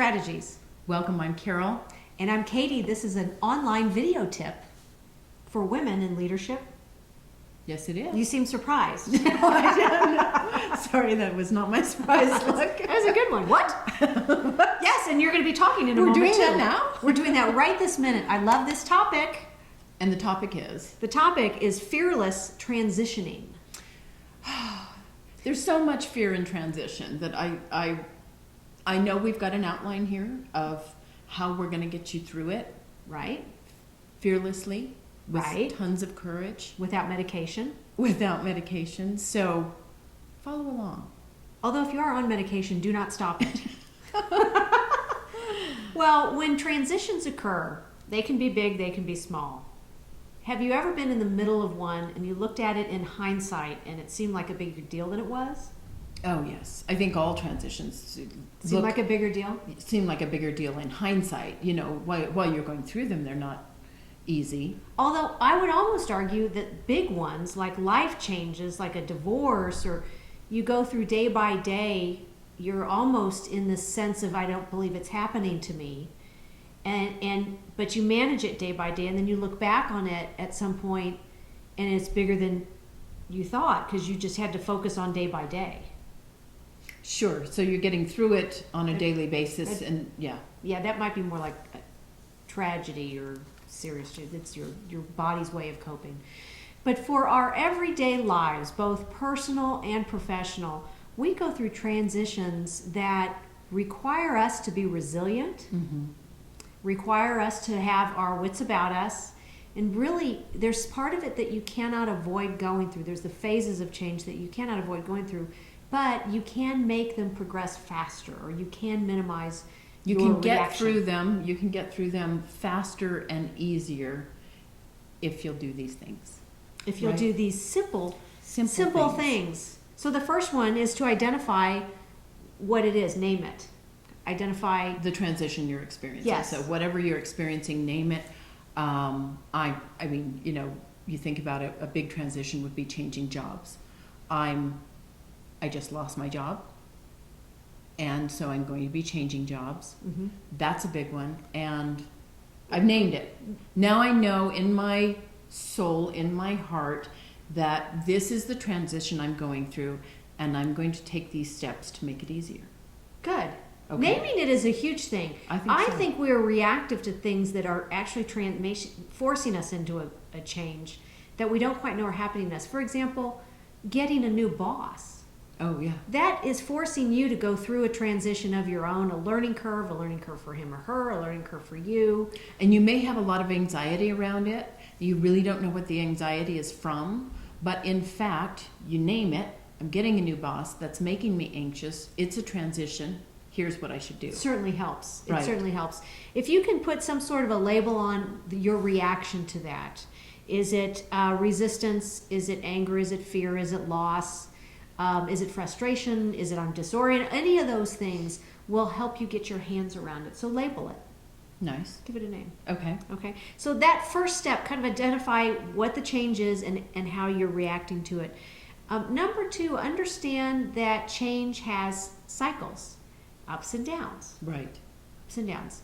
Strategies. Welcome, I'm Carol. And I'm Katie. This is an online video tip for women in leadership. Yes, it is. You seem surprised. No, I didn't know. Sorry, that was not my surprise look. That was a good one. What? Yes, and you're going to be talking in a moment. We're doing too. that now? We're doing that right this minute. I love this topic. And the topic is? The topic is fearless transitioning. There's so much fear in transition that I know we've got an outline here of how we're going to get you through it. Right? Fearlessly. With Right. tons of courage. Without medication. Without medication. So follow along. Although if you are on medication, do not stop it. Well, when transitions occur, they can be big, they can be small. Have you ever been in the middle of one and you looked at it in hindsight and it seemed like a bigger deal than it was? Oh, yes. I think all transitions Seem like a bigger deal? seem like a bigger deal in hindsight. You know, while you're going through them, they're not easy. Although I would almost argue that big ones, like life changes, like a divorce, or you go through day by day, you're almost in this sense of, I don't believe it's happening to me. But you manage it day by day, and then you look back on it at some point, and it's bigger than you thought because you just had to focus on day by day. Sure. So you're getting through it on a daily basis, and yeah. Yeah, that might be more like a tragedy or serious. It's your body's way of coping. But for our everyday lives, both personal and professional, we go through transitions that require us to be resilient, require us to have our wits about us, and really there's part of it that you cannot avoid going through. There's the phases of change that you cannot avoid going through, but you can make them progress faster, or you can minimize You your can get reaction. through them. You can get through them faster and easier if you'll do these things. If you'll Right. do these simple Simple things. So the first one is to identify what it is, name it. Identify. The transition you're experiencing. Yes. So whatever you're experiencing, name it. I mean, you know, you think about it, a big transition would be changing jobs. I just lost my job, and so I'm going to be changing jobs. Mhm. That's a big one, and I've named it. Now I know in my soul, in my heart, that this is the transition I'm going through, and I'm going to take these steps to make it easier. Good. Okay. Naming it is a huge thing. I think so. we are reactive to things that are actually forcing us into a change that we don't quite know are happening to us. For example, getting a new boss. Oh, yeah. That is forcing you to go through a transition of your own, a learning curve for him or her, a learning curve for you. And you may have a lot of anxiety around it. You really don't know what the anxiety is from. But in fact, you name it. I'm getting a new boss. That's making me anxious. It's a transition. Here's what I should do. It certainly helps. It Right. certainly helps. If you can put some sort of a label on your reaction to that. Is it resistance? Is it anger? Is it fear? Is it loss? Is it frustration? Is it I'm disoriented? Any of those things will help you get your hands around it. So label it. Nice. Give it a name. Okay. Okay. So that first step, kind of identify what the change is and how you're reacting to it. Number two, understand that change has cycles, ups and downs. Right. Ups and downs.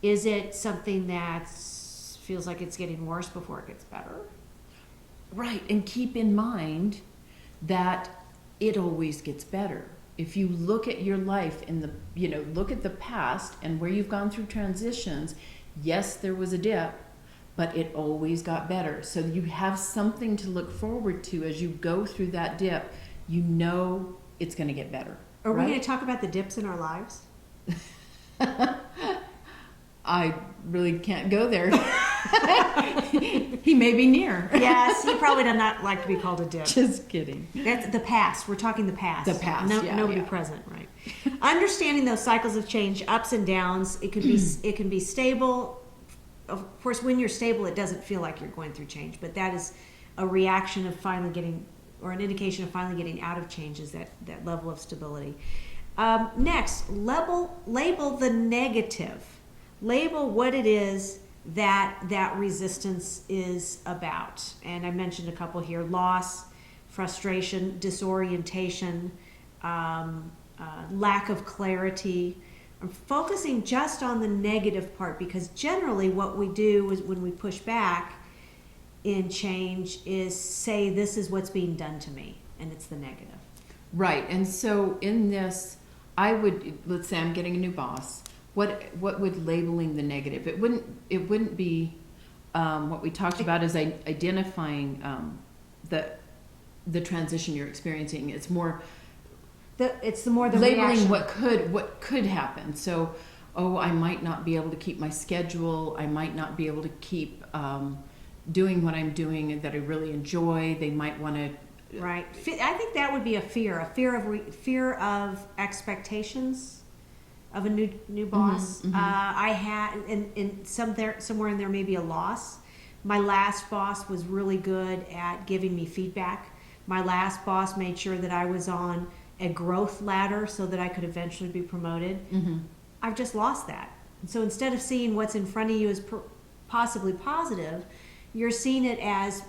Is it something that feels like it's getting worse before it gets better? Right. And keep in mind that it always gets better. If you look at your life look at the past and where you've gone through transitions, yes, there was a dip, but it always got better. So you have something to look forward to as you go through that dip. You know it's going to get better. Are we right? going to talk about the dips in our lives? I really can't go there. He may be near. Yes, he probably does not like to be called a dip. Just kidding. That's the past. We're talking the past. The past, yeah, Nobody yeah. present, right? Understanding those cycles of change, ups and downs. It can be stable. Of course, when you're stable, it doesn't feel like you're going through change, but that is a reaction of finally getting, or an indication of finally getting out of change, is that level of stability. Next, label the negative. Label what it is that resistance is about. And I mentioned a couple here: loss, frustration, disorientation, lack of clarity, I'm focusing just on the negative part, because generally what we do is when we push back in change is say, this is what's being done to me, and it's the negative. Right. And so in this, I would, let's say I'm getting a new boss. What would labeling the negative? It wouldn't be what we talked about is identifying the transition you're experiencing. It's more It's the more the labeling reaction. what could happen. So, oh, I might not be able to keep my schedule. I might not be able to keep doing what I'm doing that I really enjoy. They might want to. Right. I think that would be a fear of expectations of a new boss. mhm. I had somewhere in there maybe a loss. My last boss was really good at giving me feedback. My last boss made sure that I was on a growth ladder so that I could eventually be promoted. Mm-hmm. I've just lost that. And so instead of seeing what's in front of you as possibly positive, you're seeing it as,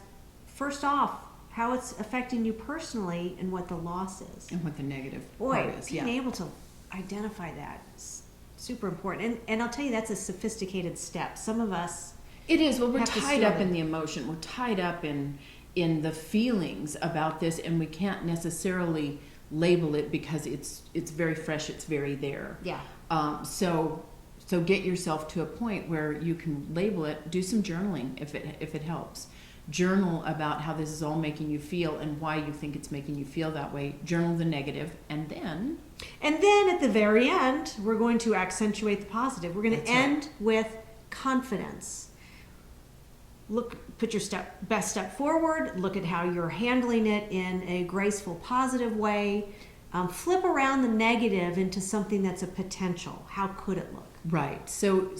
first off, how it's affecting you personally and what the loss is. And what the negative Boy, part is. being Yeah. able to identify that is super important. And I'll tell you, that's a sophisticated step. Some of us, It is. Well, we're have to tied steward up it. in the emotion. We're tied up in the feelings about this, and we can't necessarily label it because it's very fresh. It's very there. yeah, So get yourself to a point where you can label it. Do some journaling if it helps. Journal about how this is all making you feel and why you think it's making you feel that way. Journal the negative, and then at the very end, we're going to accentuate the positive. We're going to That's right. end with confidence. Put your best step forward. Look at how you're handling it in a graceful, positive way. Flip around the negative into something that's a potential. How could it look? right. So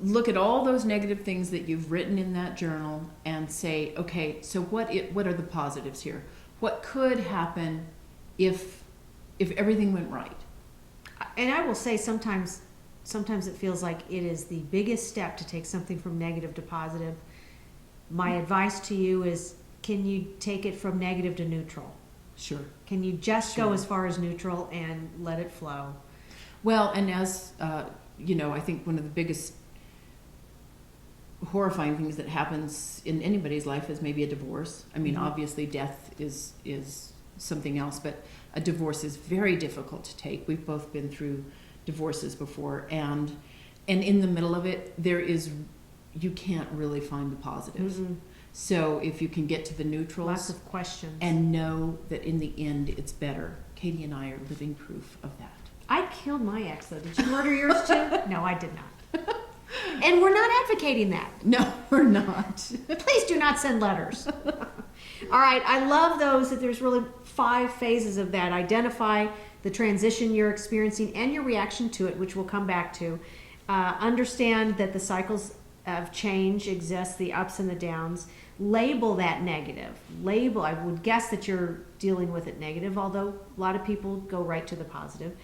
look at all those negative things that you've written in that journal and say, okay, so what are the positives here? What could happen if everything went right? And I will say sometimes it feels like it is the biggest step to take something from negative to positive. My advice to you is, can you take it from negative to neutral? Sure. Can you just Sure. go as far as neutral and let it flow? Well, and as I think one of the biggest horrifying things that happens in anybody's life is maybe a divorce. I mean, Mhm. obviously death is something else, but a divorce is very difficult to take. We've both been through divorces before, and in the middle of it, you can't really find the positives. Mm-mm. So if you can get to the Lots neutrals of questions. and know that in the end it's better. Katie and I are living proof of that. I killed my ex, though. Did you murder yours too? No, I did not. And we're not advocating that. No, we're not. Please do not send letters. All right, I love those, that there's really 5 phases of that. Identify the transition you're experiencing and your reaction to it, which we'll come back to. Understand that the cycles of change exist, the ups and the downs. Label that negative. I would guess that you're dealing with it negative, although a lot of people go right to the positive.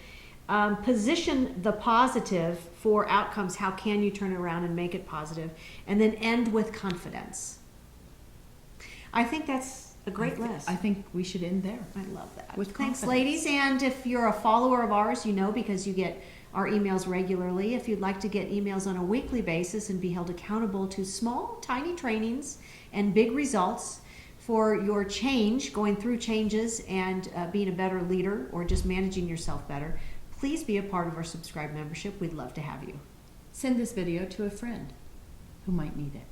Position the positive for outcomes. How can you turn it around and make it positive? And then end with confidence. I think that's a great list. I think we should end there. I love that. With Thanks, confidence. ladies. And if you're a follower of ours, you know, because you get our emails regularly. If you'd like to get emails on a weekly basis and be held accountable to small, tiny trainings and big results for your change, going through changes and being a better leader or just managing yourself better, please be a part of our subscribe membership. We'd love to have you. Send this video to a friend who might need it.